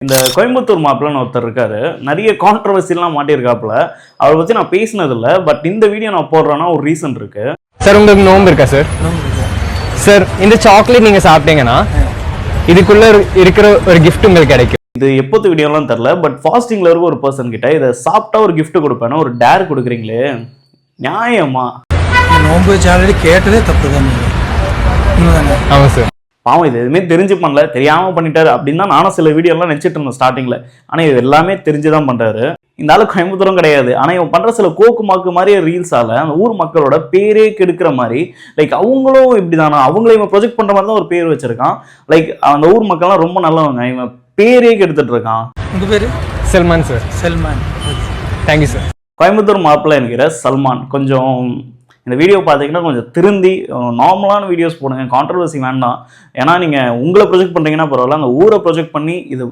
இந்த கோயம்புத்தூர் மாப்பிள்ளன்னு ஒருத்தர் இருக்காரு. நிறைய கான்ட்ரவர்சிலாம் மாட்டியிருக்காப்புல. அவரை பத்தி நான் பேசினதில்ல. பட் இந்த வீடியோ நான் போடுறேன்னா ஒரு ரீசன் இருக்கு. சார் உங்களுக்கு நோம்பு இருக்கா சார்? சார் இந்த சாக்லேட் நீங்க சாப்பிட்டீங்கன்னா இதுக்குள்ள இருக்கிற ஒரு gift உங்களுக்கு கிடைக்கும். இது எப்போது வீடியோலாம் தெரில. பட் ஃபாஸ்டிங்ல இருக்க ஒரு பர்சன் கிட்ட இதை சாப்பிட்டா ஒரு gift கொடுப்பேன்னா ஒரு டேர் கொடுக்குறீங்களே, நியாயமா? நோம்பு வச்சு ஆல்ரெடி கேட்டதே தப்பு தான். ஆமாம் சார். பாவம் இது எதுவுமே தெரிஞ்சு பண்ணல, தெரியாம பண்ணிட்டாரு அப்படின்னு தான் நானும் சில வீடியோலாம் நினைச்சிட்டு இருந்தேன் ஸ்டார்டிங்ல. ஆனா இது எல்லாமே தெரிஞ்சுதான் பண்றாரு. இந்த ஆளு கோயம்புத்தூரும் கிடையாது. ஆனா இவன் பண்ற சில கோக்கு மாக்கு மாதிரியே ரீல்ஸால அந்த ஊர் மக்களோட பேரே கெடுக்கிற மாதிரி, லைக் அவங்களும் இப்படிதானா, அவங்கள இவன் ப்ரொஜெக்ட் பண்ற மாதிரி தான் ஒரு பேர் வச்சிருக்கான். லைக் அந்த ஊர் மக்கள்லாம் ரொம்ப நல்லவங்க, இவன் பேரே கெடுத்துட்டு இருக்கான். உங்க பேரு? Salman sir. Salman. Thank you sir. Coimbatore மாப்பிள்ளை என்கிற சல்மான் கொஞ்சம் இந்த வீடியோ பார்த்தீங்கன்னா கொஞ்சம் திருந்தி நார்மலான வீடியோஸ் போடுங்க, கான்ட்ரவர்சி வேண்டாம். ஏன்னா நீங்கள் உங்களை ப்ரொஜெக்ட் பண்ணுறீங்கன்னா பரவாயில்ல, அந்த ஊரை ப்ரொஜெக்ட் பண்ணி இது